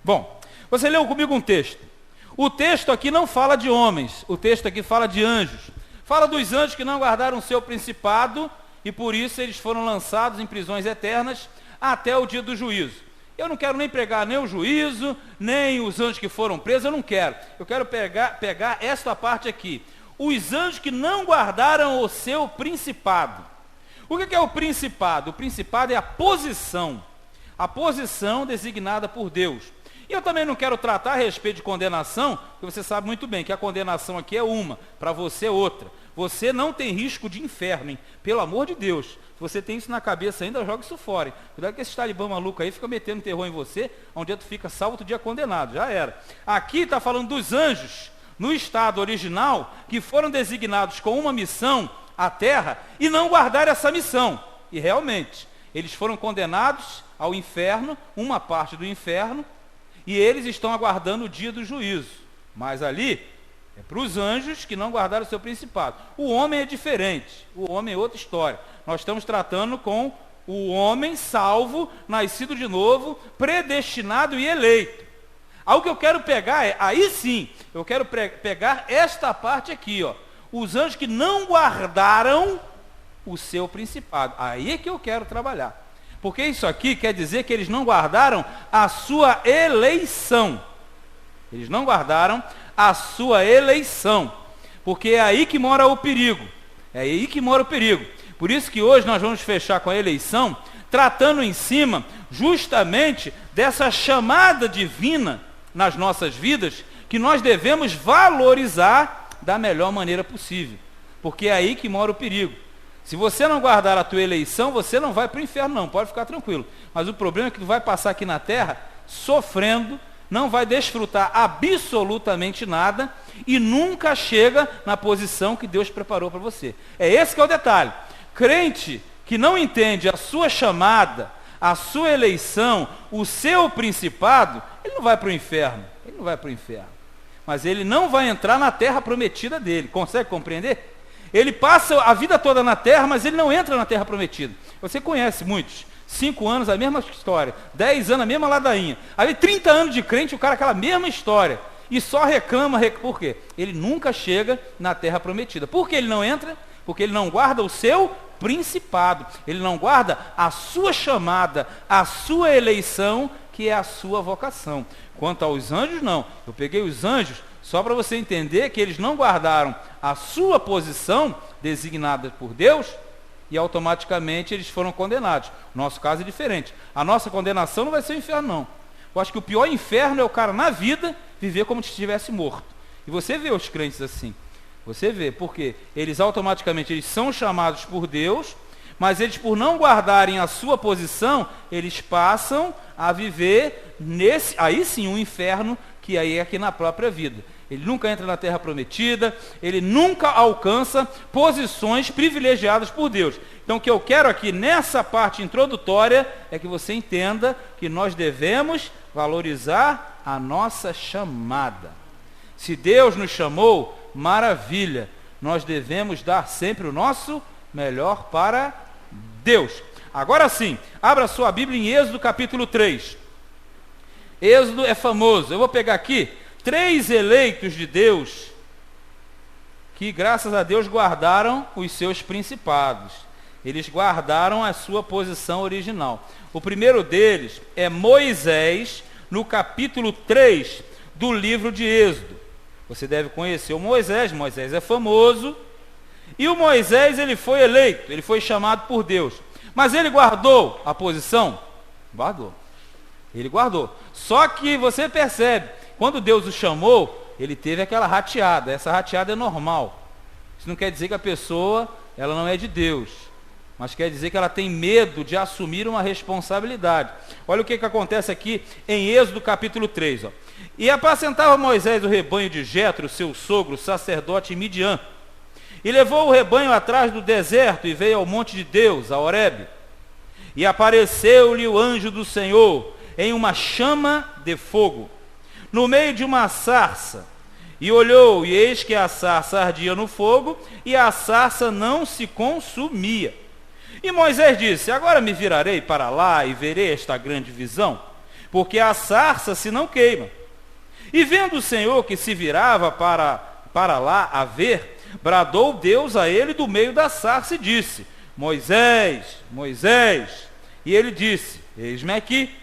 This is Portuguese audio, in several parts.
Bom, você leu comigo um texto. O texto aqui não fala de homens, o texto aqui fala de anjos. Fala dos anjos que não guardaram o seu principado e por isso eles foram lançados em prisões eternas até o dia do juízo. Eu não quero nem pregar nem o juízo, nem os anjos que foram presos, eu não quero. Eu quero pegar esta parte aqui. Os anjos que não guardaram o seu principado. O que é o principado? O principado é a posição designada por Deus. E eu também não quero tratar a respeito de condenação, porque você sabe muito bem que a condenação aqui é uma, para você é outra. Você não tem risco de inferno, hein? Pelo amor de Deus. Se você tem isso na cabeça ainda, joga isso fora. Cuidado que esse talibã maluco aí fica metendo terror em você, onde tu fica salvo, outro dia condenado. Já era. Aqui está falando dos anjos, no estado original, que foram designados com uma missão à terra e não guardaram essa missão. E realmente, eles foram condenados ao inferno, uma parte do inferno, e eles estão aguardando o dia do juízo. Mas ali é para os anjos que não guardaram o seu principado. O homem é diferente, o homem é outra história. Nós estamos tratando com o homem salvo, nascido de novo, predestinado e eleito. Algo que eu quero pegar aí sim, eu quero pegar esta parte aqui, ó. Os anjos que não guardaram o seu principado. Aí é que eu quero trabalhar. Porque isso aqui quer dizer que eles não guardaram a sua eleição. Eles não guardaram a sua eleição. Porque é aí que mora o perigo. É aí que mora o perigo. Por isso que hoje nós vamos fechar com a eleição, tratando em cima justamente dessa chamada divina nas nossas vidas, que nós devemos valorizar da melhor maneira possível. Porque é aí que mora o perigo. Se você não guardar a tua eleição, você não vai para o inferno não, pode ficar tranquilo. Mas o problema é que tu vai passar aqui na terra sofrendo, não vai desfrutar absolutamente nada e nunca chega na posição que Deus preparou para você. É esse que é o detalhe. Crente que não entende a sua chamada, a sua eleição, o seu principado, ele não vai para o inferno. Ele não vai para o inferno. Mas ele não vai entrar na terra prometida dele. Consegue compreender? Ele passa a vida toda na terra, mas ele não entra na terra prometida. Você conhece muitos. 5 anos, a mesma história. 10 anos, a mesma ladainha. Aí 30 anos de crente, o cara aquela mesma história. E só reclama, por quê? Ele nunca chega na terra prometida. Por que ele não entra? Porque ele não guarda o seu principado. Ele não guarda a sua chamada, a sua eleição, que é a sua vocação. Quanto aos anjos, não. Eu peguei os anjos só para você entender que eles não guardaram a sua posição designada por Deus e automaticamente eles foram condenados. O nosso caso é diferente. A nossa condenação não vai ser o inferno, não. Eu acho que o pior inferno é o cara na vida viver como se estivesse morto. E você vê os crentes assim. Você vê, porque eles automaticamente eles são chamados por Deus, mas eles por não guardarem a sua posição, eles passam a viver nesse, aí sim, um inferno que aí é aqui na própria vida. Ele nunca entra na terra prometida, ele nunca alcança posições privilegiadas por Deus. Então o que eu quero aqui nessa parte introdutória é que você entenda que nós devemos valorizar a nossa chamada. Se Deus nos chamou, maravilha, nós devemos dar sempre o nosso melhor para Deus. Agora sim, abra sua Bíblia em Êxodo capítulo 3. Êxodo é famoso, eu vou pegar aqui 3 eleitos de Deus que, graças a Deus, guardaram os seus principados. Eles guardaram a sua posição original. O primeiro deles é Moisés, no capítulo 3 do livro de Êxodo. Você deve conhecer o Moisés. Moisés é famoso. E o Moisés, ele foi eleito, ele foi chamado por Deus. Mas ele guardou a posição? Guardou. Ele guardou. Só que você percebe, quando Deus o chamou, ele teve aquela rateada. Essa rateada é normal. Isso não quer dizer que a pessoa, ela não é de Deus, mas quer dizer que ela tem medo de assumir uma responsabilidade. Olha o que acontece aqui em Êxodo capítulo 3. Ó. E apacentava Moisés o rebanho de Jetro, seu sogro, sacerdote em Midian. E levou o rebanho atrás do deserto e veio ao monte de Deus, a Horebe. E apareceu-lhe o anjo do Senhor em uma chama de fogo, no meio de uma sarça. E olhou, e eis que a sarça ardia no fogo, e a sarça não se consumia. E Moisés disse: agora me virarei para lá e verei esta grande visão. porque a sarça se não queima. E vendo o Senhor que se virava para lá a ver, bradou Deus a ele do meio da sarça e disse: Moisés, Moisés. E ele disse: Eis-me aqui.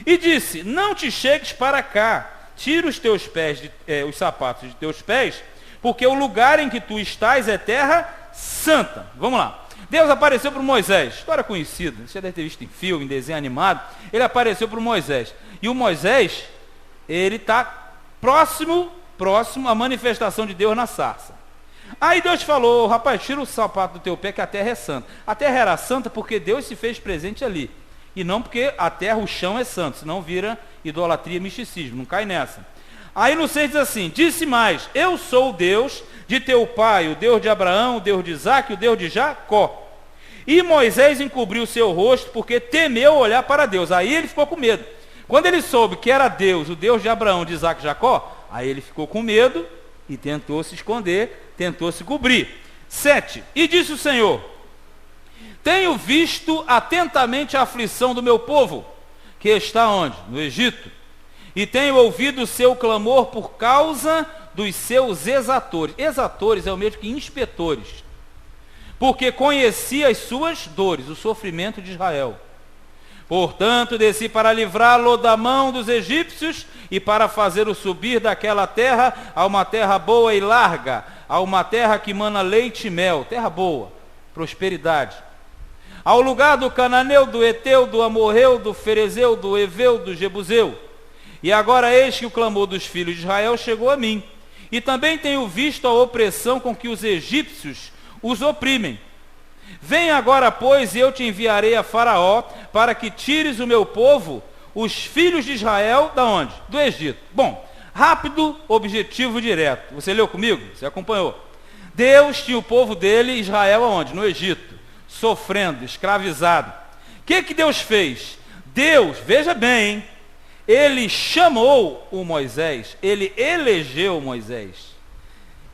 E disse: Não te chegues para cá, tira os teus pés, os sapatos de teus pés, porque o lugar em que tu estás é terra santa. Vamos lá. Deus apareceu para Moisés, história conhecida, você deve ter visto em filme, em desenho animado. Ele apareceu para Moisés. E o Moisés, ele está próximo à manifestação de Deus na sarça. Aí Deus falou: rapaz, tira o sapato do teu pé que a terra é santa. A terra era santa porque Deus se fez presente ali. E não porque a terra, o chão é santo, senão vira idolatria e misticismo, não cai nessa. Aí no 6 diz assim: disse mais: eu sou o Deus de teu pai, o Deus de Abraão, o Deus de Isaque, o Deus de Jacó. E Moisés encobriu o seu rosto porque temeu olhar para Deus. Aí ele ficou com medo. Quando ele soube que era Deus, o Deus de Abraão, de Isaque e Jacó, aí ele ficou com medo e tentou se esconder, tentou se cobrir. 7. E disse o Senhor: tenho visto atentamente a aflição do meu povo, que está onde? No Egito. E tenho ouvido o seu clamor por causa dos seus exatores. Exatores é o mesmo que inspetores. Porque conheci as suas dores, o sofrimento de Israel. Portanto, desci para livrá-lo da mão dos egípcios e para fazê-lo subir daquela terra a uma terra boa e larga, a uma terra que mana leite e mel, terra boa, prosperidade. Ao lugar do cananeu, do eteu, do amorreu, do ferezeu, do eveu, do jebuseu. E agora eis que o clamor dos filhos de Israel chegou a mim. E também tenho visto a opressão com que os egípcios os oprimem. Vem agora, pois, e eu te enviarei a Faraó, para que tires o meu povo, os filhos de Israel, da onde? Do Egito. Bom, rápido, objetivo direto. Você leu comigo? Você acompanhou? Deus tinha o povo dele, Israel, aonde? No Egito, sofrendo, escravizado. O que Deus fez? Deus, veja bem, hein? Ele chamou o Moisés, ele elegeu Moisés.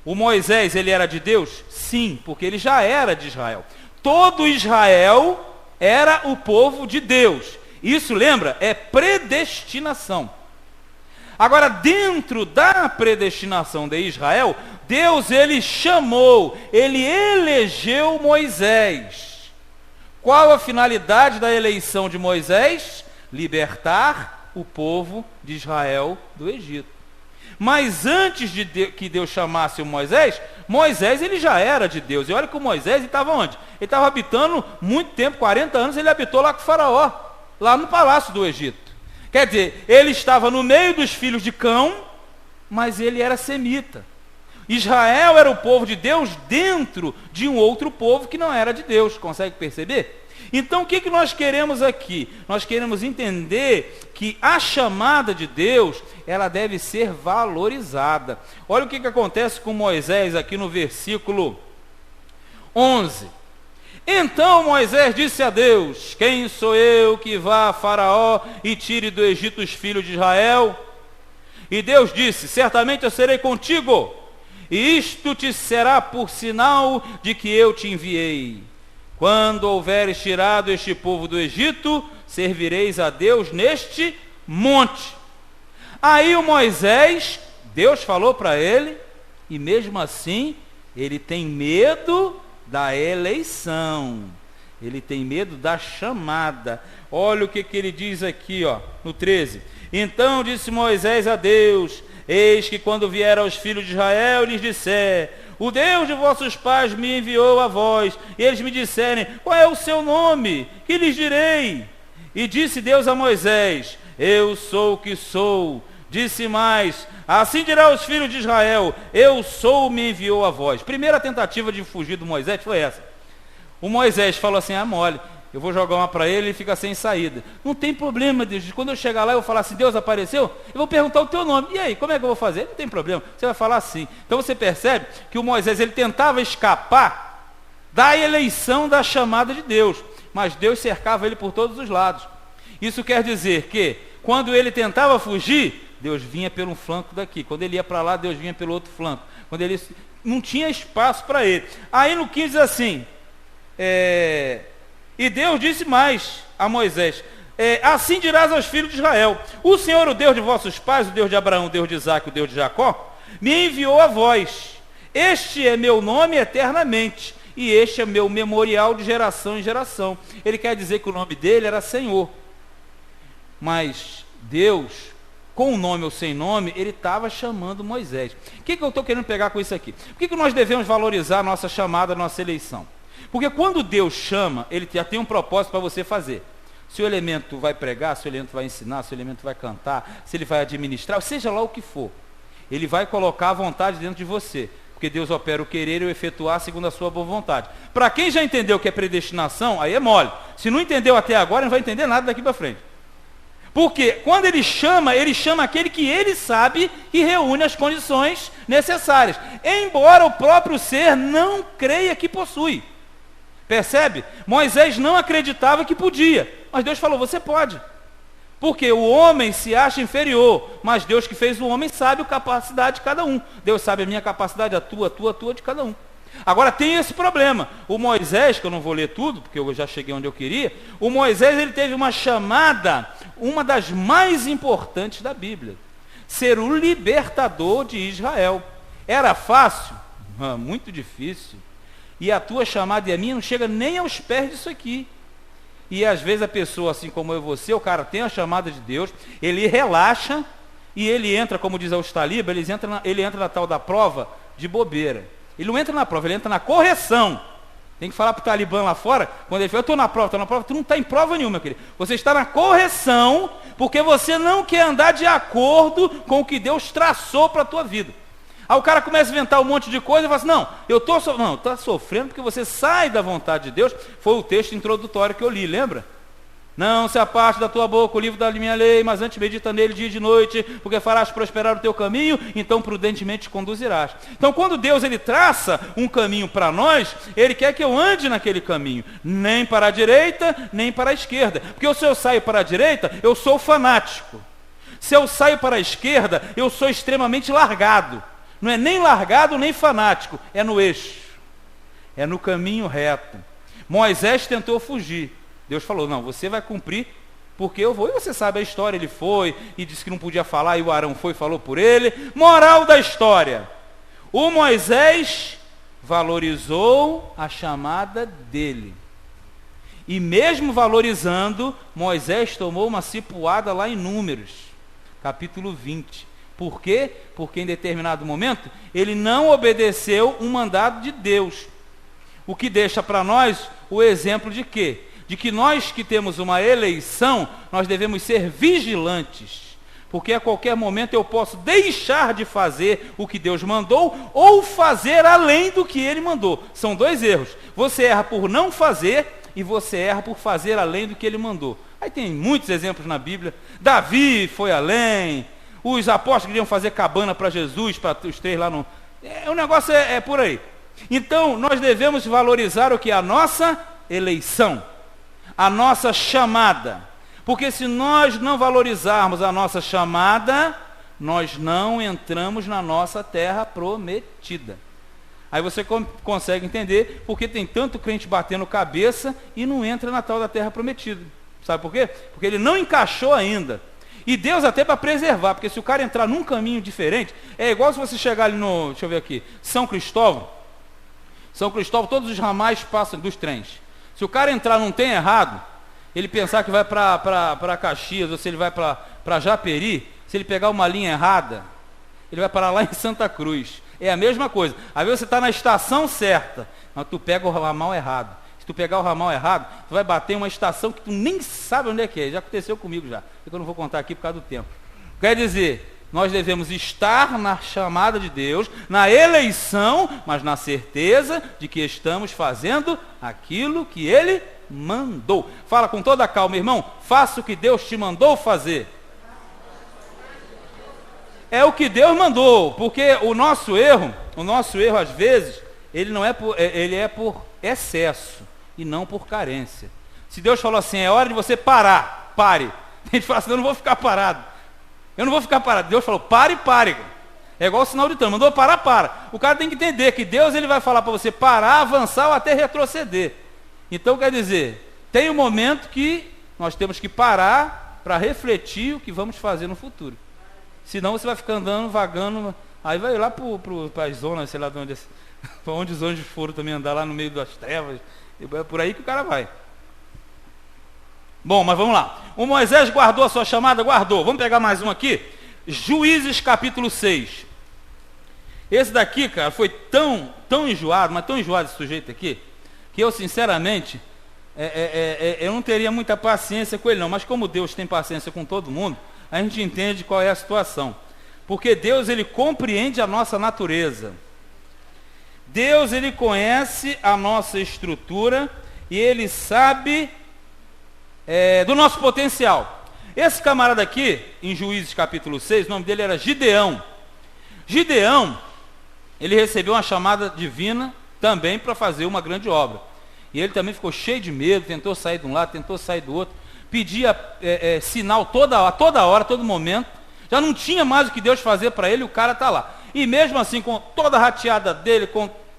O Moisés, ele era de Deus? Sim, porque ele já era de Israel. Todo Israel era o povo de Deus. Isso, lembra? É predestinação. Agora, dentro da predestinação de Israel, Deus, ele chamou, ele elegeu Moisés. Qual a finalidade da eleição de Moisés? Libertar o povo de Israel do Egito. Mas antes de que Deus chamasse o Moisés, Moisés ele já era de Deus. E olha que o Moisés estava onde? Ele estava habitando muito tempo, 40 anos, ele habitou lá com o Faraó, lá no palácio do Egito. Quer dizer, ele estava no meio dos filhos de Cão, mas ele era semita. Israel era o povo de Deus dentro de um outro povo que não era de Deus. Consegue perceber? Então o que nós queremos aqui? Nós queremos entender que a chamada de Deus, ela deve ser valorizada. Olha o que acontece com Moisés aqui no versículo 11. Então Moisés disse a Deus: quem sou eu que vá a Faraó e tire do Egito os filhos de Israel? E Deus disse: certamente eu serei contigo, e isto te será por sinal de que eu te enviei. Quando houveres tirado este povo do Egito, servireis a Deus neste monte. Aí o Moisés, Deus falou para ele, e mesmo assim, ele tem medo da eleição. Ele tem medo da chamada. Olha o que ele diz aqui, ó, no 13. Então disse Moisés a Deus: eis que quando vier aos filhos de Israel, lhes disser: o Deus de vossos pais me enviou a vós, e eles me disserem: qual é o seu nome? Que lhes direi? E disse Deus a Moisés: eu sou o que sou. Disse mais: assim dirá aos filhos de Israel: eu sou, me enviou a vós. Primeira tentativa de fugir do Moisés foi essa. O Moisés falou assim: ah, mole, eu vou jogar uma para ele e fica sem saída. Não tem problema, Deus. Quando eu chegar lá, eu vou falar assim: Deus apareceu? Eu vou perguntar o teu nome. E aí, como é que eu vou fazer? Não tem problema. Você vai falar assim. Então você percebe que o Moisés, ele tentava escapar da eleição da chamada de Deus. Mas Deus cercava ele por todos os lados. Isso quer dizer que, quando ele tentava fugir, Deus vinha pelo flanco daqui. Quando ele ia para lá, Deus vinha pelo outro flanco. Quando ele não tinha espaço para ele. Aí no 15 diz assim: e Deus disse mais a Moisés: assim dirás aos filhos de Israel: o Senhor, o Deus de vossos pais, o Deus de Abraão, o Deus de Isaque, o Deus de Jacó, me enviou a vós. Este é meu nome eternamente, e este é meu memorial de geração em geração. Ele quer dizer que o nome dele era Senhor. Mas Deus, com o nome ou sem nome, ele estava chamando Moisés. O que eu estou querendo pegar com isso aqui? Por que nós devemos valorizar a nossa chamada, a nossa eleição? Porque quando Deus chama, ele já tem um propósito para você fazer. Se o elemento vai pregar, se o elemento vai ensinar, se o elemento vai cantar, se ele vai administrar, seja lá o que for, ele vai colocar a vontade dentro de você. Porque Deus opera o querer e o efetuar segundo a sua boa vontade. Para quem já entendeu o que é predestinação, aí é mole. Se não entendeu até agora, não vai entender nada daqui para frente. Porque quando ele chama aquele que ele sabe e reúne as condições necessárias. Embora o próprio ser não creia que possui. Percebe? Moisés não acreditava que podia. Mas Deus falou, você pode. Porque o homem se acha inferior, mas Deus que fez o homem sabe a capacidade de cada um. Deus sabe a minha capacidade, a tua de cada um. Agora tem esse problema. O Moisés, que eu não vou ler tudo, porque eu já cheguei onde eu queria, o Moisés ele teve uma chamada, uma das mais importantes da Bíblia. Ser o libertador de Israel. Era fácil? Muito difícil. E a tua chamada e a minha não chega nem aos pés disso aqui. E às vezes a pessoa, assim como eu e você, o cara tem a chamada de Deus, ele relaxa e ele entra, como diz os talibã, ele entra na tal da prova de bobeira. Ele não entra na prova, ele entra na correção. Tem que falar para o talibã lá fora, quando ele fala, eu estou na prova, tu não está em prova nenhuma, querido. Você está na correção, porque você não quer andar de acordo com o que Deus traçou para a tua vida. Aí o cara começa a inventar um monte de coisa e fala assim, não, está sofrendo porque você sai da vontade de Deus. Foi o texto introdutório que eu li, lembra? Não se aparte da tua boca o livro da minha lei, mas antes medita nele dia e de noite, porque farás prosperar o teu caminho, então prudentemente te conduzirás. Então quando Deus ele traça um caminho para nós, ele quer que eu ande naquele caminho, nem para a direita, nem para a esquerda. Porque se eu saio para a direita, eu sou fanático. Se eu saio para a esquerda, eu sou extremamente largado. Não é nem largado, nem fanático, é no eixo, é no caminho reto. Moisés tentou fugir. Deus falou, não, você vai cumprir, porque eu vou. E você sabe a história, ele foi, e disse que não podia falar, e o Arão foi e falou por ele. Moral da história, o Moisés valorizou a chamada dele. E mesmo valorizando, Moisés tomou uma cipuada lá em Números, capítulo 20. Por quê? Porque em determinado momento ele não obedeceu um mandado de Deus. O que deixa para nós o exemplo de quê? De que nós que temos uma eleição, nós devemos ser vigilantes. Porque a qualquer momento eu posso deixar de fazer o que Deus mandou ou fazer além do que Ele mandou. São dois erros. Você erra por não fazer e você erra por fazer além do que Ele mandou. Aí tem muitos exemplos na Bíblia. Davi foi além. Os apóstolos queriam fazer cabana para Jesus, para os três lá no... O negócio é por aí. Então, nós devemos valorizar o que? A nossa eleição, a nossa chamada. Porque se nós não valorizarmos a nossa chamada, nós não entramos na nossa terra prometida. Aí você consegue entender porque tem tanto crente batendo cabeça e não entra na tal da terra prometida. Sabe por quê? Porque ele não encaixou ainda. E Deus até para preservar, porque se o cara entrar num caminho diferente, é igual se você chegar ali no, deixa eu ver aqui, São Cristóvão, todos os ramais passam dos trens. Se o cara entrar num trem errado, ele pensar que vai para Caxias, ou se ele vai para Japeri, se ele pegar uma linha errada, ele vai parar lá em Santa Cruz. É a mesma coisa. Às vezes você está na estação certa, mas tu pega o ramal errado. Tu pegar o ramal errado, tu vai bater em uma estação que tu nem sabe onde é que é. Já aconteceu comigo já. Eu não vou contar aqui por causa do tempo. Quer dizer, nós devemos estar na chamada de Deus, na eleição, mas na certeza de que estamos fazendo aquilo que Ele mandou. Fala com toda a calma, irmão. Faça o que Deus te mandou fazer. É o que Deus mandou, porque o nosso erro às vezes, ele é por excesso e não por carência. Se Deus falou assim, é hora de você parar, pare. A gente fala assim, eu não vou ficar parado. Deus falou, pare. É igual o sinal de trânsito, mandou parar, para. O cara tem que entender que Deus ele vai falar para você parar, avançar ou até retroceder. Então quer dizer, tem um momento que nós temos que parar para refletir o que vamos fazer no futuro. Senão você vai ficar andando, vagando, aí vai lá para as zonas, sei lá de onde, para onde os anjos foram também andar, lá no meio das trevas, é por aí que o cara vai. Bom, mas vamos lá. O Moisés guardou a sua chamada? Guardou. Vamos pegar mais um aqui. Juízes capítulo 6. Esse daqui, cara, foi tão enjoado, mas tão enjoado esse sujeito aqui, que eu, sinceramente, eu não teria muita paciência com ele não. Mas como Deus tem paciência com todo mundo, a gente entende qual é a situação. Porque Deus, ele compreende a nossa natureza. Deus, ele conhece a nossa estrutura e ele sabe do nosso potencial. Esse camarada aqui, em Juízes capítulo 6, o nome dele era Gideão. Gideão, ele recebeu uma chamada divina também para fazer uma grande obra. E ele também ficou cheio de medo, tentou sair de um lado, tentou sair do outro, pedia sinal toda hora, todo momento. Já não tinha mais o que Deus fazer para ele, o cara está lá. E mesmo assim, com toda a rateada dele,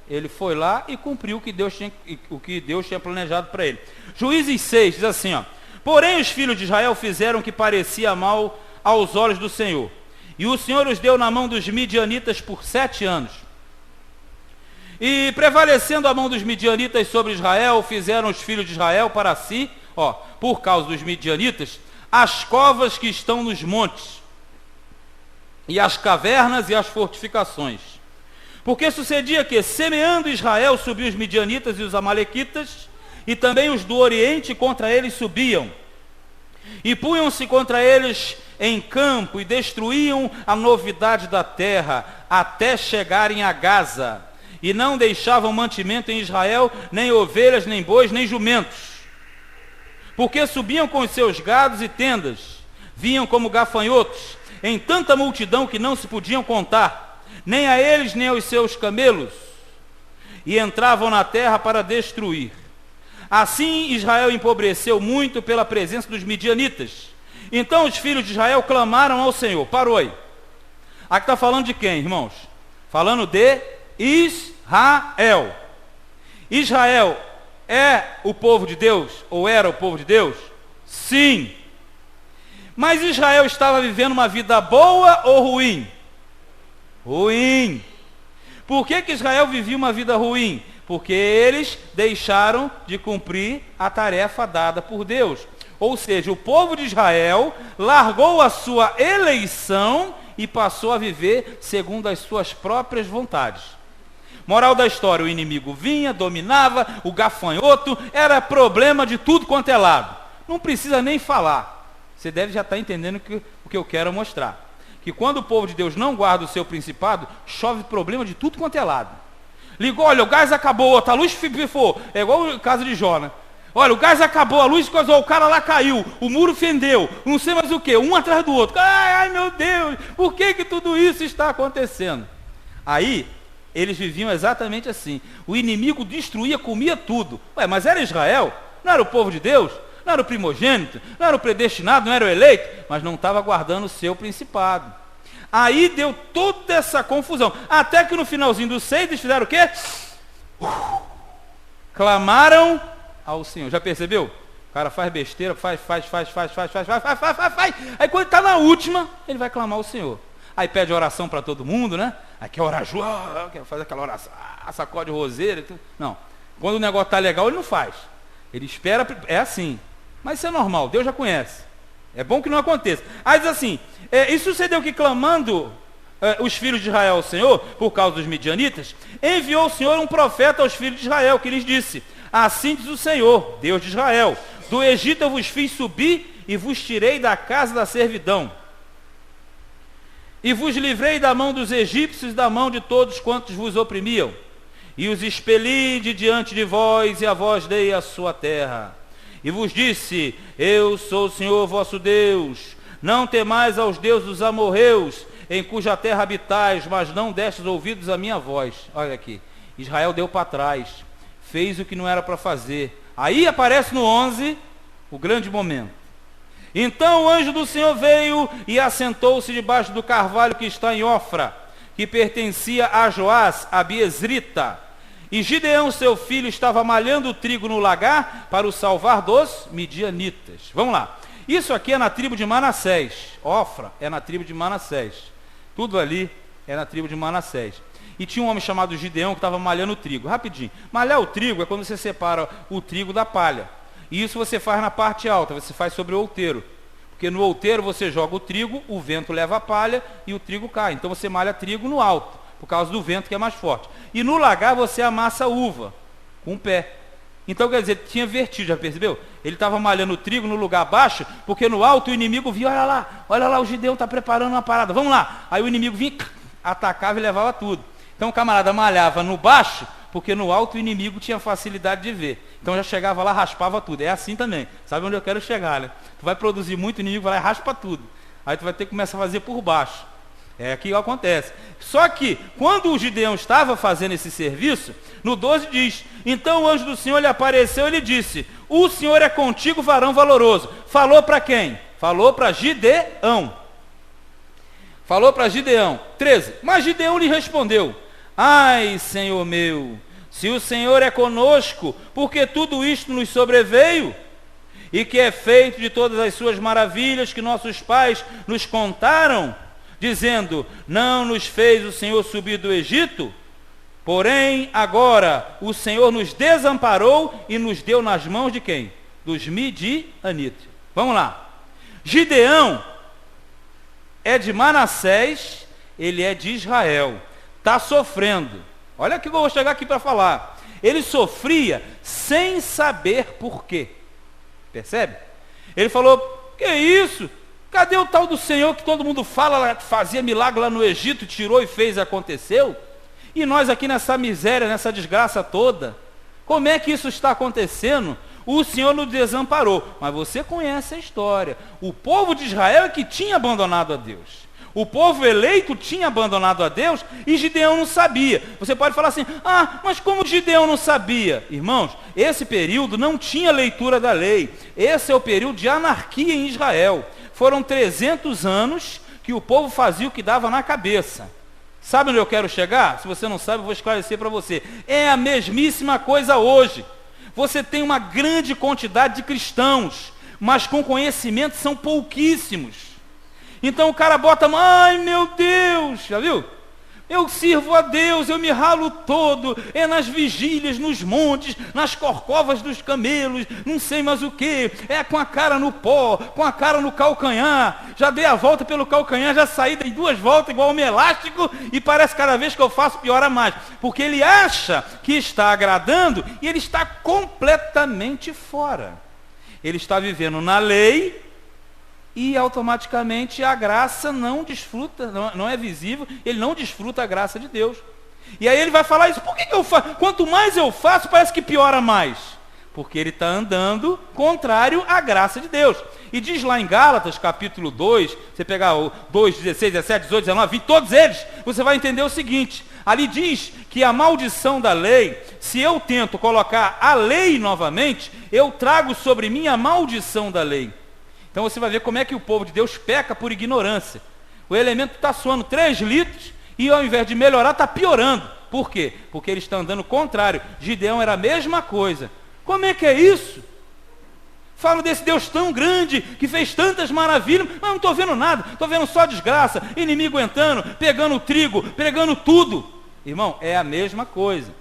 ele foi lá e cumpriu o que Deus tinha planejado para ele. Juízes 6 diz assim, ó: porém os filhos de Israel fizeram o que parecia mal aos olhos do Senhor. E o Senhor os deu na mão dos midianitas por 7 anos. E prevalecendo a mão dos midianitas sobre Israel, fizeram os filhos de Israel para si, por causa dos midianitas, as covas que estão nos montes, e as cavernas e as fortificações. Porque sucedia que, semeando Israel, subiam os midianitas e os amalequitas, e também os do Oriente contra eles subiam. E punham-se contra eles em campo, e destruíam a novidade da terra, até chegarem a Gaza. E não deixavam mantimento em Israel, nem ovelhas, nem bois, nem jumentos. Porque subiam com os seus gados e tendas, vinham como gafanhotos, em tanta multidão que não se podiam contar, nem a eles, nem aos seus camelos, e entravam na terra para destruir. Assim Israel empobreceu muito pela presença dos midianitas. Então os filhos de Israel clamaram ao Senhor. Parou aí. Aqui está falando de quem, irmãos? Falando de Israel. Israel é o povo de Deus? Ou era o povo de Deus? Sim. Mas Israel estava vivendo uma vida boa ou ruim? Ruim. Por que Israel vivia uma vida ruim? Porque eles deixaram de cumprir a tarefa dada por Deus. Ou seja, o povo de Israel largou a sua eleição e passou a viver segundo as suas próprias vontades. Moral da história: o inimigo vinha, dominava, o gafanhoto, era problema de tudo quanto é lado. Não precisa nem falar. Você deve já estar entendendo o que eu quero mostrar. Que quando o povo de Deus não guarda o seu principado, chove problema de tudo quanto é lado. Ligou, olha, o gás acabou, a luz pifou. É igual o caso de Jó, né? Olha, o gás acabou, a luz coisou, o cara lá caiu, o muro fendeu, não sei mais o que, um atrás do outro. Ai, meu Deus, por que tudo isso está acontecendo? Aí, eles viviam exatamente assim. O inimigo destruía, comia tudo. Ué, mas era Israel? Não era o povo de Deus? Não era o primogênito? Não era o predestinado? Não era o eleito? Mas não estava guardando o seu principado. Aí deu toda essa confusão. Até que no finalzinho do 6, eles fizeram o quê? Clamaram ao Senhor. Já percebeu? O cara faz besteira, faz. Aí quando está na última, ele vai clamar ao Senhor. Aí pede oração para todo mundo, né? Aí quer orar junto, quer fazer aquela oração, sacode roseira. Não. Quando o negócio está legal, ele não faz. Ele espera, é assim. Mas isso é normal, Deus já conhece. É bom que não aconteça. Aí diz assim, e sucedeu que clamando os filhos de Israel ao Senhor, por causa dos midianitas, enviou o Senhor um profeta aos filhos de Israel, que lhes disse: assim diz o Senhor, Deus de Israel, do Egito eu vos fiz subir e vos tirei da casa da servidão. E vos livrei da mão dos egípcios, da mão de todos quantos vos oprimiam. E os expeli de diante de vós, e a vós dei a sua terra. E vos disse: eu sou o Senhor vosso Deus. Não temais aos deuses dos amorreus, em cuja terra habitais, mas não destes ouvidos à minha voz. Olha aqui, Israel deu para trás, fez o que não era para fazer. Aí aparece no 11 o grande momento. Então o anjo do Senhor veio e assentou-se debaixo do carvalho que está em Ofra, que pertencia a Joás, a Biezrita. E Gideão, seu filho, estava malhando o trigo no lagar para o salvar dos midianitas. Vamos lá. Isso aqui é na tribo de Manassés. Ofra é na tribo de Manassés. Tudo ali é na tribo de Manassés. E tinha um homem chamado Gideão que estava malhando o trigo. Rapidinho. Malhar o trigo é quando você separa o trigo da palha. E isso você faz na parte alta, você faz sobre o outeiro. Porque no outeiro você joga o trigo, o vento leva a palha e o trigo cai. Então você malha trigo no alto, por causa do vento que é mais forte. E no lagar você amassa uva, com o pé. Então quer dizer, tinha vertigem, já percebeu? Ele estava malhando o trigo no lugar baixo, porque no alto o inimigo via, olha lá, o Gideão está preparando uma parada, vamos lá. Aí o inimigo vinha, atacava e levava tudo. Então o camarada malhava no baixo, porque no alto o inimigo tinha facilidade de ver. Então já chegava lá, raspava tudo. É assim também. Sabe onde eu quero chegar, né? Tu vai produzir muito, o inimigo vai lá e raspa tudo. Aí tu vai ter que começar a fazer por baixo. É aqui que acontece. Só que, quando o Gideão estava fazendo esse serviço, no 12 diz, então o anjo do Senhor lhe apareceu e lhe disse, o Senhor é contigo, varão valoroso. Falou para quem? Falou para Gideão. Falou para Gideão. 13. Mas Gideão lhe respondeu, ai, Senhor meu, se o Senhor é conosco, porque tudo isto nos sobreveio, e que é feito de todas as suas maravilhas que nossos pais nos contaram, dizendo, não nos fez o Senhor subir do Egito? Porém, agora o Senhor nos desamparou e nos deu nas mãos de quem? Dos midianitas. Vamos lá. Gideão é de Manassés, ele é de Israel. Está sofrendo. Olha que eu vou chegar aqui para falar. Ele sofria sem saber por quê. Percebe? Ele falou, que isso? Cadê o tal do Senhor que todo mundo fala, fazia milagre lá no Egito, tirou e fez e aconteceu? E nós aqui nessa miséria, nessa desgraça toda, como é que isso está acontecendo? O Senhor nos desamparou. Mas você conhece a história. O povo de Israel é que tinha abandonado a Deus. O povo eleito tinha abandonado a Deus e Gideão não sabia. Você pode falar assim, mas como Gideão não sabia? Irmãos, esse período não tinha leitura da lei. Esse é o período de anarquia em Israel. Foram 300 anos que o povo fazia o que dava na cabeça. Sabe onde eu quero chegar? Se você não sabe, eu vou esclarecer para você. É a mesmíssima coisa hoje. Você tem uma grande quantidade de cristãos, mas com conhecimento são pouquíssimos. Então o cara bota, ai meu Deus, já viu? Eu sirvo a Deus, eu me ralo todo, é nas vigílias, nos montes, nas corcovas dos camelos, não sei mais o que, é com a cara no pó, com a cara no calcanhar, já dei a volta pelo calcanhar, já saí, dei 2 voltas igual um elástico e parece que cada vez que eu faço piora mais, porque ele acha que está agradando e ele está completamente fora. Ele está vivendo na lei, e automaticamente a graça não desfruta, não é visível, ele não desfruta a graça de Deus. E aí ele vai falar isso, por que eu faço? Quanto mais eu faço, parece que piora mais. Porque ele está andando contrário à graça de Deus. E diz lá em Gálatas, capítulo 2, você pegar o 2, 16, 17, 18, 19, 20, todos eles, você vai entender o seguinte, ali diz que a maldição da lei, se eu tento colocar a lei novamente, eu trago sobre mim a maldição da lei. Então você vai ver como é que o povo de Deus peca por ignorância. O elemento está suando 3 litros e ao invés de melhorar, está piorando. Por quê? Porque ele está andando contrário. Gideão era a mesma coisa. Como é que é isso? Falo desse Deus tão grande, que fez tantas maravilhas, mas não estou vendo nada. Estou vendo só desgraça, inimigo entrando, pegando o trigo, pegando tudo. Irmão, é a mesma coisa.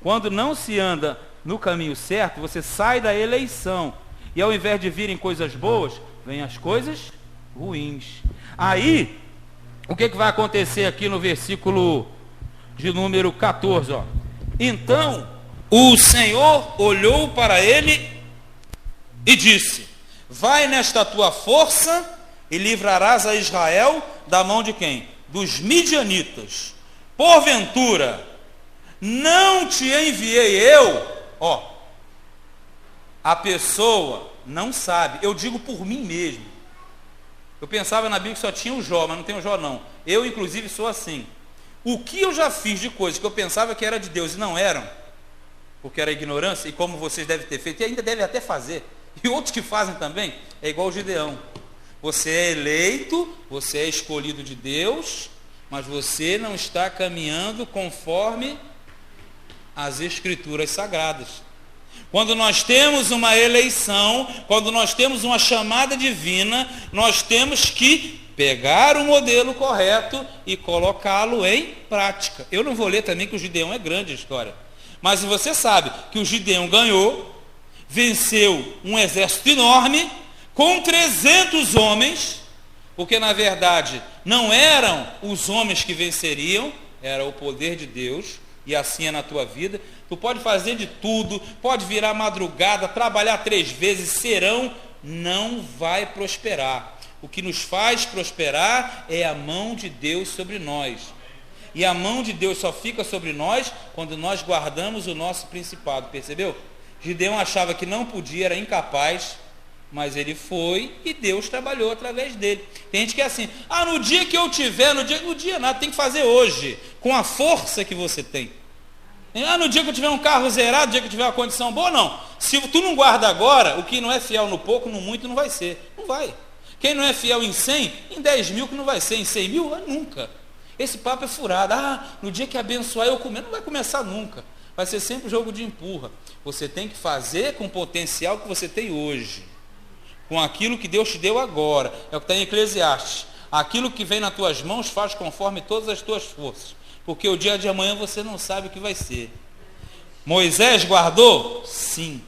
Quando não se anda no caminho certo, você sai da eleição. E ao invés de virem coisas boas, vêm as coisas ruins. Aí, o que vai acontecer aqui no versículo de número 14? Ó? Então, o Senhor olhou para ele e disse, vai nesta tua força e livrarás a Israel da mão de quem? Dos midianitas. Porventura, não te enviei eu? Ó. A pessoa não sabe, eu digo por mim mesmo. Eu pensava na Bíblia que só tinha o Jó, mas não tem o Jó não. Eu inclusive sou assim. O que eu já fiz de coisas que eu pensava que era de Deus e não eram, porque era ignorância, e como vocês devem ter feito, e ainda devem até fazer, e outros que fazem também, é igual o Gideão. Você é eleito, você é escolhido de Deus, mas você não está caminhando conforme as Escrituras Sagradas. Quando nós temos uma eleição, quando nós temos uma chamada divina, nós temos que pegar o modelo correto e colocá-lo em prática. Eu não vou ler também que o Gideão é grande a história. Mas você sabe que o Gideão ganhou, venceu um exército enorme, com 300 homens, porque na verdade não eram os homens que venceriam, era o poder de Deus, e assim é na tua vida. Tu pode fazer de tudo, pode virar madrugada, trabalhar 3 vezes, serão, não vai prosperar. O que nos faz prosperar é a mão de Deus sobre nós. E a mão de Deus só fica sobre nós quando nós guardamos o nosso principado, percebeu? Gideão achava que não podia, era incapaz, mas ele foi e Deus trabalhou através dele. Tem gente que é assim, no dia que eu tiver, no dia nada, tem que fazer hoje, com a força que você tem. No dia que eu tiver um carro zerado, no dia que eu tiver uma condição boa, não. Se tu não guarda agora, o que não é fiel no pouco, no muito, não vai ser. Não vai. Quem não é fiel em 100, em 10 mil que não vai ser, em 100 mil, nunca. Esse papo é furado. No dia que abençoar eu comer, não vai começar nunca. Vai ser sempre jogo de empurra. Você tem que fazer com o potencial que você tem hoje. Com aquilo que Deus te deu agora. É o que está em Eclesiastes. Aquilo que vem nas tuas mãos faz conforme todas as tuas forças. Porque o dia de amanhã você não sabe o que vai ser. Moisés guardou? Sim.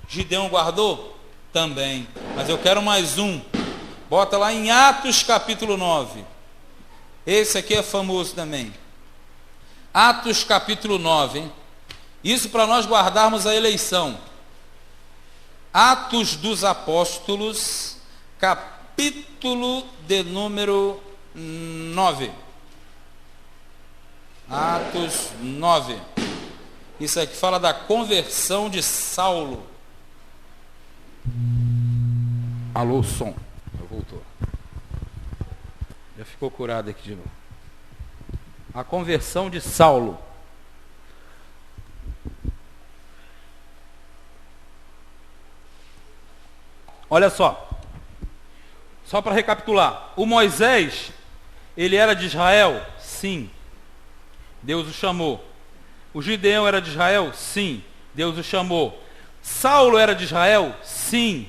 Gideão guardou? Também. Mas eu quero mais um. Bota lá em Atos capítulo 9. Esse aqui é famoso também. Atos capítulo 9. Hein? Isso para nós guardarmos a eleição. Atos dos Apóstolos, capítulo de número 9. Atos 9. Isso aqui fala da conversão de Saulo. Alô, som. Voltou. Já ficou curado aqui de novo. A conversão de Saulo. Olha só para recapitular, o Moisés, ele era de Israel? Sim, Deus o chamou. O Gideão era de Israel? Sim, Deus o chamou. Saulo era de Israel? Sim,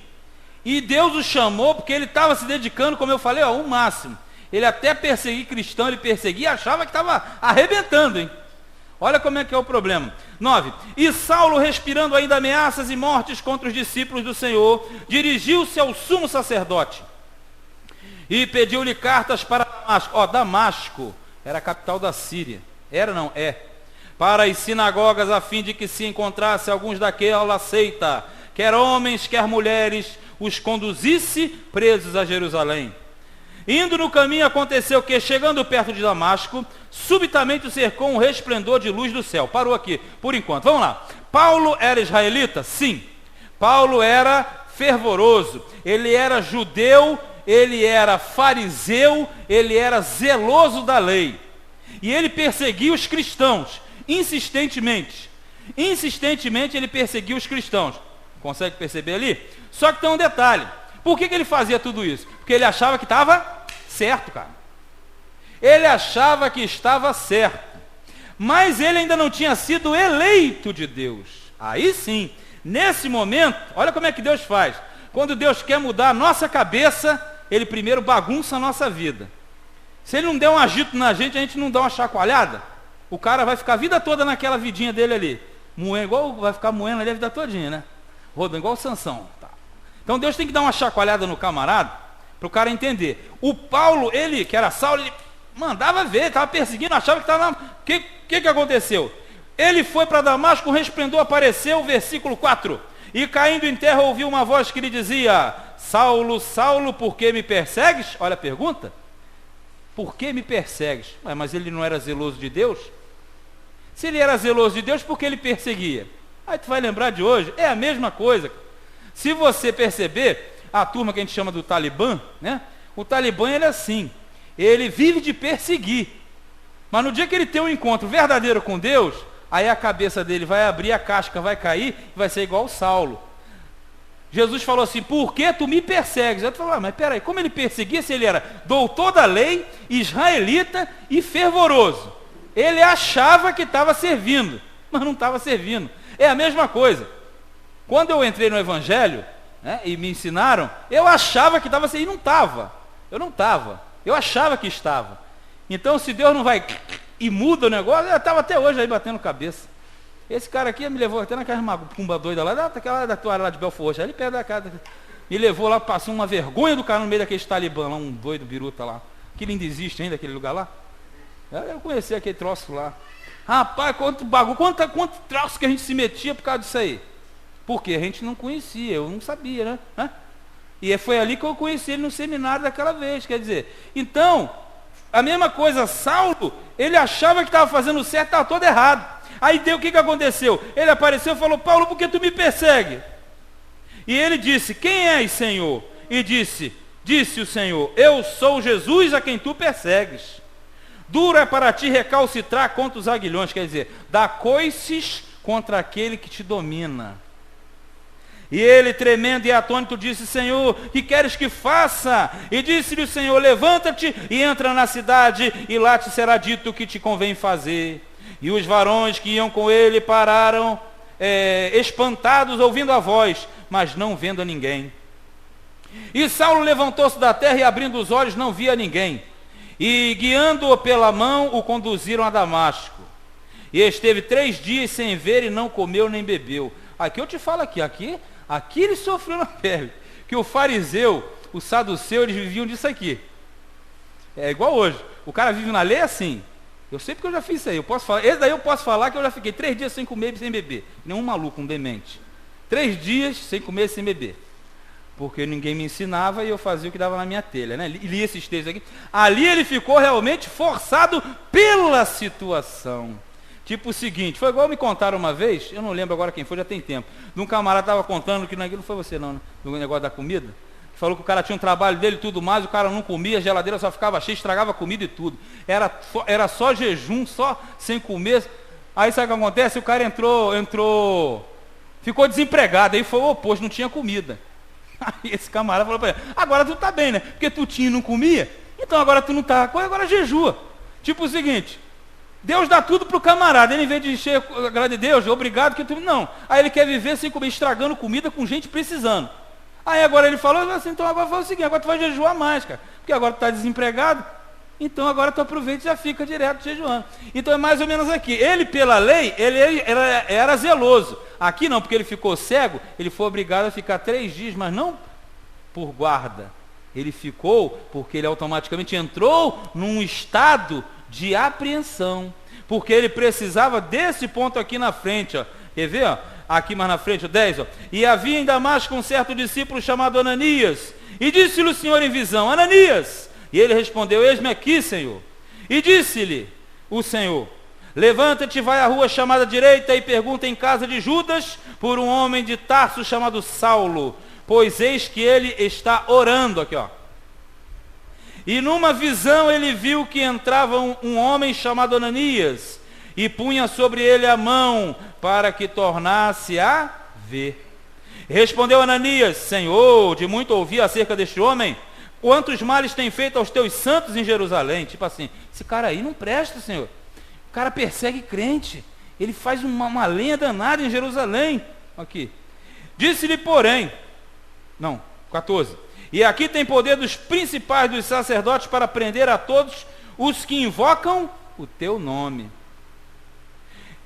e Deus o chamou porque ele estava se dedicando, como eu falei, ao máximo. Ele até perseguir cristão, ele perseguia, achava que estava arrebentando, hein? Olha como é que é o problema. 9. E Saulo, respirando ainda ameaças e mortes contra os discípulos do Senhor, dirigiu-se ao sumo sacerdote e pediu-lhe cartas para Damasco. Damasco era a capital da Síria. Era, não? É. Para as sinagogas, a fim de que se encontrasse alguns daquela seita, quer homens, quer mulheres, os conduzisse presos a Jerusalém. Indo no caminho, aconteceu que, chegando perto de Damasco, subitamente o cercou um resplendor de luz do céu. Parou aqui, por enquanto. Vamos lá. Paulo era israelita? Sim. Paulo era fervoroso. Ele era judeu, ele era fariseu, ele era zeloso da lei. E ele perseguia os cristãos, insistentemente. Insistentemente ele perseguia os cristãos. Consegue perceber ali? Só que tem um detalhe. Por que ele fazia tudo isso? Porque ele achava que estava certo, cara. Ele achava que estava certo. Mas ele ainda não tinha sido eleito de Deus. Aí sim, nesse momento, olha como é que Deus faz. Quando Deus quer mudar a nossa cabeça, Ele primeiro bagunça a nossa vida. Se Ele não der um agito na gente, a gente não dá uma chacoalhada, o cara vai ficar a vida toda naquela vidinha dele ali. Moendo, igual vai ficar moendo ali a vida todinha, né? Rodando igual o Sansão. Tá. Então Deus tem que dar uma chacoalhada no camarada, para o cara entender. O Paulo, ele, que era Saulo, ele mandava ver, estava perseguindo, achava que estava... O que aconteceu? Ele foi para Damasco, um resplendor apareceu, versículo 4. E caindo em terra ouviu uma voz que lhe dizia: Saulo, Saulo, por que me persegues? Olha a pergunta. Por que me persegues? Mas ele não era zeloso de Deus? Se ele era zeloso de Deus, por que ele perseguia? Aí tu vai lembrar de hoje, é a mesma coisa. Se você perceber, a turma que a gente chama do Talibã, né? O Talibã, ele é assim, ele vive de perseguir. Mas no dia que ele tem um encontro verdadeiro com Deus, aí a cabeça dele vai abrir, a casca vai cair, e vai ser igual o Saulo. Jesus falou assim: por que tu me persegues? Eu falei: mas peraí, como ele perseguia se ele era doutor da lei, israelita e fervoroso? Ele achava que estava servindo. mas não estava servindo. É a mesma coisa. Quando eu entrei no Evangelho, né, e me ensinaram, eu achava que estava servindo, e não estava. Eu não estava. Eu achava que estava. Então, se Deus não vai e muda o negócio, eu estava até hoje aí batendo cabeça. Esse cara aqui me levou até naquela macumba doida lá, daquela da toalha lá de Belfort Roxo, ali perto da casa. Me levou lá, passou uma vergonha do cara no meio daqueles talibã lá, um doido biruta lá. Aquilo ainda existe ainda, aquele lugar lá? Eu conheci aquele troço lá. Rapaz, quanto bagulho, quanto troço que a gente se metia por causa disso aí. Porque a gente não conhecia, eu não sabia, né? E foi ali que eu conheci ele no seminário daquela vez, quer dizer. Então, a mesma coisa, Saulo, ele achava que estava fazendo certo, estava todo errado. Aí deu, o que aconteceu? Ele apareceu e falou, Paulo, por que tu me persegue? E ele disse, quem és, Senhor? E disse o Senhor, eu sou Jesus a quem tu persegues. Duro é para ti recalcitrar contra os aguilhões, quer dizer, dá coices contra aquele que te domina. E ele, tremendo e atônito, disse, Senhor, que queres que faça? E disse-lhe o Senhor, levanta-te e entra na cidade, e lá te será dito o que te convém fazer. E os varões que iam com ele pararam, espantados, ouvindo a voz, mas não vendo a ninguém. E Saulo levantou-se da terra e, abrindo os olhos, não via ninguém. E, guiando-o pela mão, o conduziram a Damasco. E esteve 3 dias sem ver e não comeu nem bebeu. Aqui eu te falo aqui ele sofreu na pele. Que o fariseu, o saduceu, eles viviam disso aqui. É igual hoje. O cara vive na lei assim. Eu sei porque eu já fiz isso aí. Esse daí eu posso falar que eu já fiquei 3 dias sem comer e sem beber. Nenhum maluco, um demente. 3 dias sem comer e sem beber. Porque ninguém me ensinava e eu fazia o que dava na minha telha, né? Li esses textos aqui. Ali ele ficou realmente forçado pela situação. Tipo o seguinte, foi igual me contaram uma vez, eu não lembro agora quem foi, já tem tempo. De um camarada estava contando que não foi você não, né? Do negócio da comida. Falou que o cara tinha um trabalho dele e tudo mais, o cara não comia, a geladeira só ficava cheia, estragava comida e tudo. Era só jejum, só sem comer. Aí sabe o que acontece? O cara entrou, ficou desempregado, aí foi o oposto, não tinha comida. Aí esse camarada falou para ele, agora tu tá bem, né? Porque tu tinha e não comia, então agora tu não tá, agora jejua. Tipo o seguinte, Deus dá tudo pro camarada, ele em vez de encher a glória de Deus, obrigado que tu... Não, aí ele quer viver sem comer, estragando comida com gente precisando. Aí agora ele falou assim, então agora faz o seguinte, agora tu vai jejuar mais, cara, porque agora tu está desempregado, então agora tu aproveita e já fica direto jejuando. Então é mais ou menos aqui, ele pela lei, ele era zeloso, aqui não, porque ele ficou cego, ele foi obrigado a ficar 3 dias, mas não por guarda, ele ficou porque ele automaticamente entrou num estado de apreensão, porque ele precisava desse ponto aqui na frente, ó. Quer ver, ó? Aqui mais na frente, o 10, ó. E havia em Damasco um certo discípulo chamado Ananias, e disse-lhe o Senhor em visão, Ananias, e ele respondeu, eis-me aqui, Senhor. E disse-lhe o Senhor, levanta-te, vai à rua chamada direita e pergunta em casa de Judas por um homem de Tarso chamado Saulo, pois eis que ele está orando, aqui ó. E numa visão ele viu que entrava um homem chamado Ananias, e punha sobre ele a mão, para que tornasse a ver. Respondeu Ananias, Senhor, de muito ouvi acerca deste homem, quantos males tem feito aos teus santos em Jerusalém. Tipo assim, esse cara aí não presta, Senhor. O cara persegue crente, ele faz uma lenha danada em Jerusalém. Aqui. Disse-lhe, porém, 14. E aqui tem poder dos principais dos sacerdotes para prender a todos os que invocam o teu nome.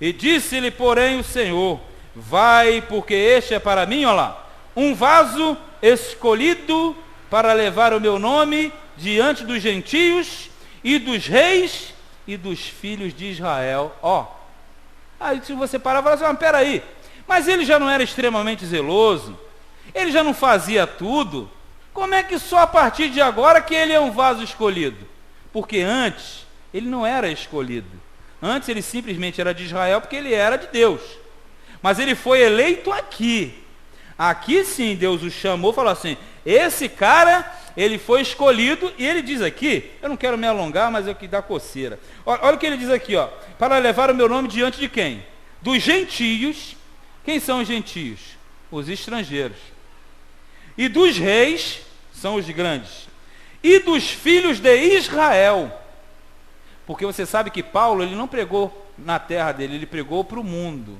E disse-lhe, porém, o Senhor, vai, porque este é para mim, olha lá, um vaso escolhido para levar o meu nome diante dos gentios e dos reis e dos filhos de Israel. Ó, aí se você parar e falar assim, mas peraí, mas ele já não era extremamente zeloso, ele já não fazia tudo, como é que só a partir de agora que ele é um vaso escolhido? Porque antes ele não era escolhido. Antes ele simplesmente era de Israel porque ele era de Deus. Mas ele foi eleito aqui. Aqui sim Deus o chamou, falou assim, esse cara, ele foi escolhido, e ele diz aqui, eu não quero me alongar, mas é o que dá coceira. Olha o que ele diz aqui, ó, para levar o meu nome diante de quem? Dos gentios. Quem são os gentios? Os estrangeiros. E dos reis, são os grandes. E dos filhos de Israel, Porque você sabe que Paulo, ele não pregou na terra dele, ele pregou para o mundo.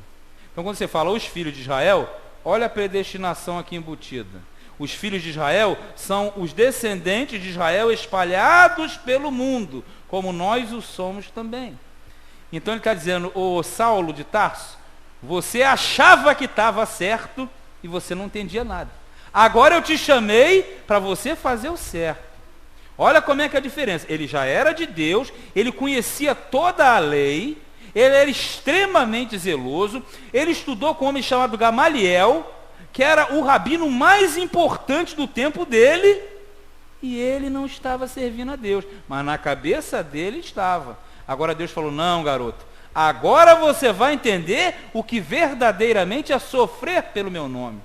Então quando você fala os filhos de Israel, olha a predestinação aqui embutida. Os filhos de Israel são os descendentes de Israel espalhados pelo mundo, como nós o somos também. Então ele está dizendo, ô Saulo de Tarso, você achava que estava certo e você não entendia nada. Agora eu te chamei para você fazer o certo. Olha como é que é a diferença. Ele já era de Deus, ele conhecia toda a lei, ele era extremamente zeloso, ele estudou com um homem chamado Gamaliel, que era o rabino mais importante do tempo dele, e ele não estava servindo a Deus, mas na cabeça dele estava. Agora Deus falou, não, garoto, agora você vai entender o que verdadeiramente é sofrer pelo meu nome.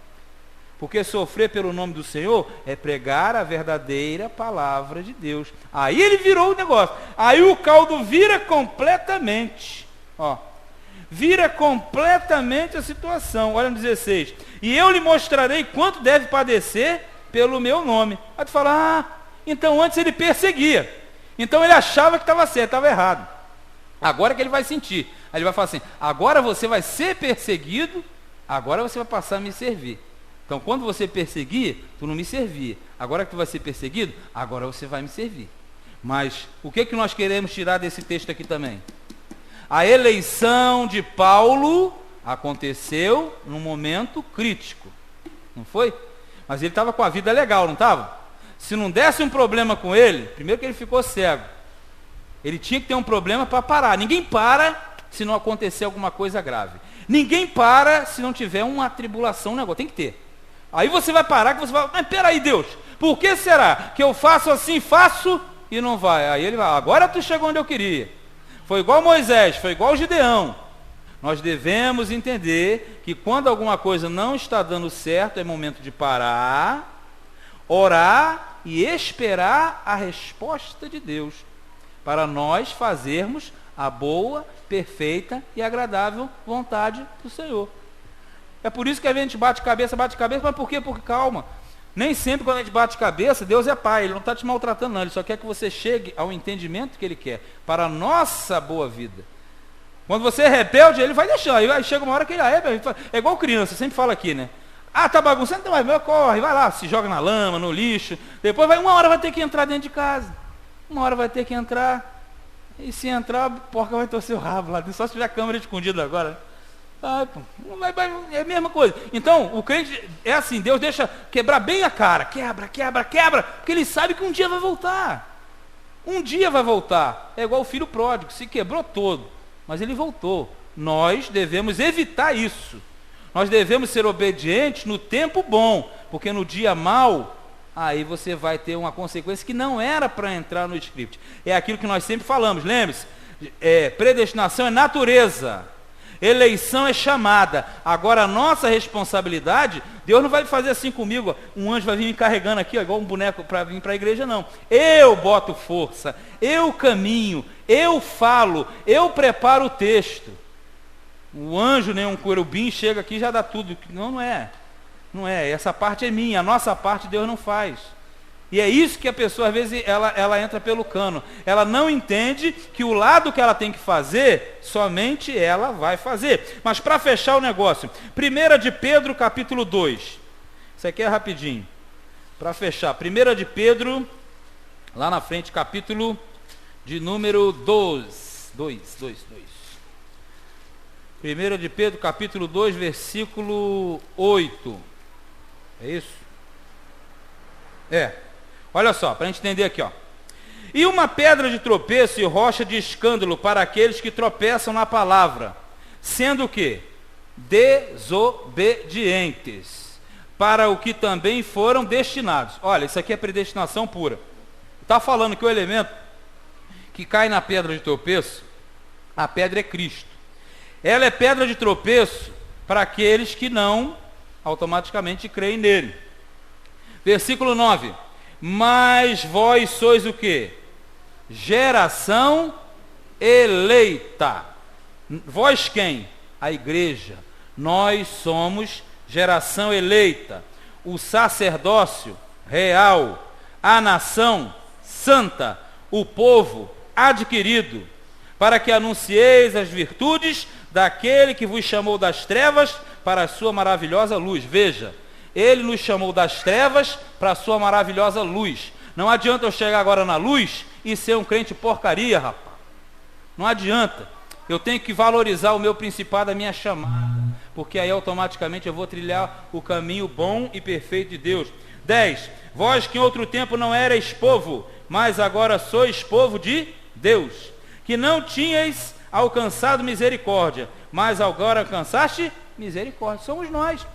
Porque sofrer pelo nome do Senhor é pregar a verdadeira palavra de Deus. Aí ele virou o negócio. Aí o caldo vira completamente. Ó, vira completamente a situação. Olha no 16. E eu lhe mostrarei quanto deve padecer pelo meu nome. Aí tu fala, então antes ele perseguia. Então ele achava que estava certo, estava errado. Agora que ele vai sentir. Aí ele vai falar assim, agora você vai ser perseguido, agora você vai passar a me servir. Então, quando você perseguir, tu não me servia. Agora que tu vai ser perseguido, agora você vai me servir. Mas, o que nós queremos tirar desse texto aqui também? A eleição de Paulo aconteceu num momento crítico. Não foi? Mas ele estava com a vida legal, não estava? Se não desse um problema com ele, primeiro que ele ficou cego. Ele tinha que ter um problema para parar. Ninguém para se não acontecer alguma coisa grave. Ninguém para se não tiver uma tribulação, um negócio. Tem que ter. Aí você vai parar, que você vai, mas peraí, Deus, por que será que eu faço assim, faço e não vai? Aí ele vai, agora tu chegou onde eu queria. Foi igual Moisés, foi igual Gideão. Nós devemos entender que quando alguma coisa não está dando certo, é momento de parar, orar e esperar a resposta de Deus, para nós fazermos a boa, perfeita e agradável vontade do Senhor. É por isso que a gente bate cabeça, mas por quê? Porque calma. Nem sempre quando a gente bate cabeça, Deus é pai, Ele não está te maltratando não, Ele só quer que você chegue ao entendimento que Ele quer, para a nossa boa vida. Quando você é rebelde, Ele vai deixar, aí chega uma hora que Ele é igual criança, sempre fala aqui, né? Tá bagunçando, então corre, vai lá, se joga na lama, no lixo, depois uma hora vai ter que entrar dentro de casa, uma hora vai ter que entrar, e se entrar, a porca vai torcer o rabo lá, só se tiver a câmera escondida agora. É a mesma coisa. Então, o crente é assim, Deus deixa quebrar bem a cara, quebra, porque Ele sabe que um dia vai voltar. Um dia vai voltar. É igual o filho pródigo, se quebrou todo, mas ele voltou. Nós devemos evitar isso. Nós devemos ser obedientes no tempo bom, porque no dia mau, aí você vai ter uma consequência que não era para entrar no script. É aquilo que nós sempre falamos, lembre-se, predestinação é natureza. Eleição é chamada. Agora a nossa responsabilidade, Deus não vai fazer assim comigo, um anjo vai vir me carregando aqui, igual um boneco para vir para a igreja, não. Eu boto força, eu caminho, eu falo, eu preparo o texto. O anjo, nem um querubim, chega aqui e já dá tudo. Não é. Não é. Essa parte é minha, a nossa parte Deus não faz. E é isso que a pessoa, às vezes, ela entra pelo cano. Ela não entende que o lado que ela tem que fazer, somente ela vai fazer. Mas para fechar o negócio, 1 de Pedro, capítulo 2. Isso aqui é rapidinho. Para fechar, 1 de Pedro, lá na frente, capítulo de número 2. 1 de Pedro, capítulo 2, versículo 8. É isso? Olha só, para a gente entender aqui, ó. E uma pedra de tropeço e rocha de escândalo para aqueles que tropeçam na palavra, sendo o quê? Desobedientes, para o que também foram destinados. Olha, isso aqui é predestinação pura. Está falando que o elemento que cai na pedra de tropeço, a pedra é Cristo. Ela é pedra de tropeço para aqueles que não automaticamente creem nele. Versículo 9. Mas vós sois o quê? Geração eleita. Vós quem? A igreja. Nós somos geração eleita. O sacerdócio real. A nação santa. O povo adquirido. para que anuncieis as virtudes daquele que vos chamou das trevas para a sua maravilhosa luz. Veja, ele nos chamou das trevas para a sua maravilhosa luz. Não adianta eu chegar agora na luz e ser um crente porcaria, rapaz. Não adianta. Eu tenho que valorizar o meu principado, a minha chamada, porque aí automaticamente eu vou trilhar o caminho bom e perfeito de Deus. 10. Vós que em outro tempo não erais povo, mas agora sois povo de Deus, que não tinhais alcançado misericórdia, mas agora alcançaste misericórdia. Somos nós.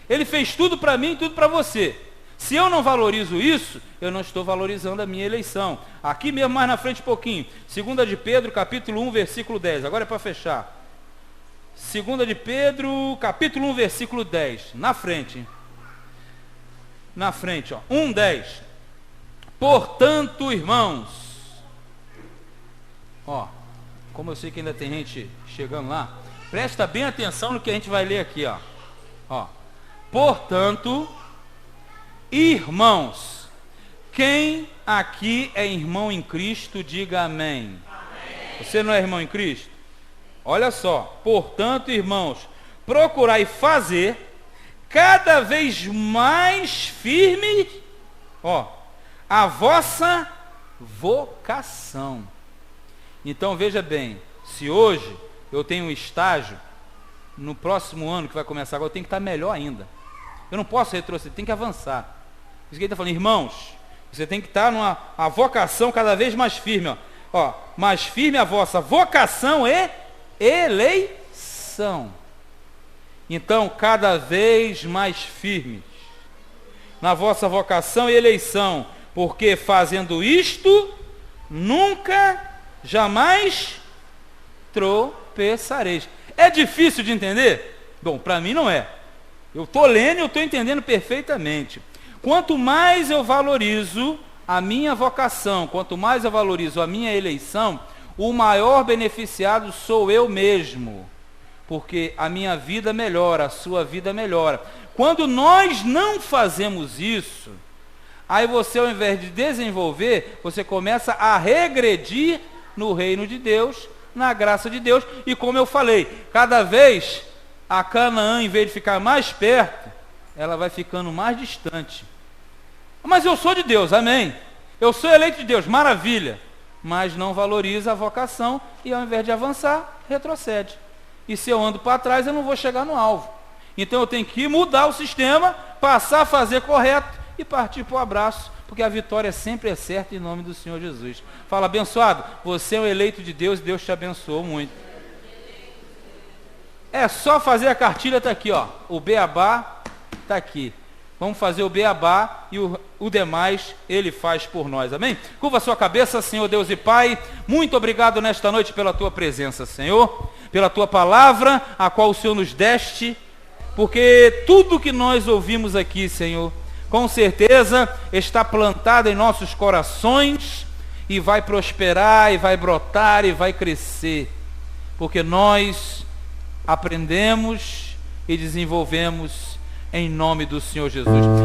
Ele fez tudo para mim e tudo para você. Se eu não valorizo isso, eu não estou valorizando a minha eleição. Aqui mesmo, mais na frente um pouquinho. 2 de Pedro, capítulo 1, versículo 10. Agora é para fechar. 2 de Pedro, capítulo 1, versículo 10. Na frente. Na frente, ó. 1, 10. Portanto, irmãos. Ó, como eu sei que ainda tem gente chegando lá, presta bem atenção no que a gente vai ler aqui, ó. Ó. Portanto, irmãos, quem aqui é irmão em Cristo, diga amém. Amém. Você não é irmão em Cristo? Olha só, portanto, irmãos, procurai fazer cada vez mais firme, ó, a vossa vocação. Então veja bem, se hoje eu tenho um estágio, no próximo ano que vai começar agora, eu tenho que estar melhor ainda. Eu não posso retroceder, tem que avançar. Isso que ele está falando, irmãos, você tem que estar numa a vocação cada vez mais firme. Ó, mais firme a vossa vocação e eleição. Então, cada vez mais firmes na vossa vocação e eleição, porque fazendo isto, nunca, jamais tropeçareis. É difícil de entender? Bom, para mim não é. Eu estou lendo e eu estou entendendo perfeitamente. Quanto mais eu valorizo a minha vocação, quanto mais eu valorizo a minha eleição, o maior beneficiado sou eu mesmo. Porque a minha vida melhora, a sua vida melhora. Quando nós não fazemos isso, aí você, ao invés de desenvolver, você começa a regredir no reino de Deus, na graça de Deus. E como eu falei, cada vez a Canaã, em vez de ficar mais perto, ela vai ficando mais distante. Mas eu sou de Deus, amém. Eu sou eleito de Deus, maravilha. Mas não valoriza a vocação e, ao invés de avançar, retrocede. E se eu ando para trás, eu não vou chegar no alvo. Então eu tenho que mudar o sistema, passar a fazer correto e partir para o abraço, porque a vitória sempre é certa em nome do Senhor Jesus. Fala, abençoado, você é um eleito de Deus e Deus te abençoou muito. É só fazer a cartilha, está aqui, ó. O beabá está aqui. Vamos fazer o beabá e o demais Ele faz por nós, amém? Curva a sua cabeça, Senhor Deus e Pai. Muito obrigado nesta noite pela Tua presença, Senhor. Pela Tua palavra, a qual o Senhor nos deste. Porque tudo que nós ouvimos aqui, Senhor, com certeza está plantado em nossos corações e vai prosperar, e vai brotar, e vai crescer. Porque nós aprendemos e desenvolvemos em nome do Senhor Jesus.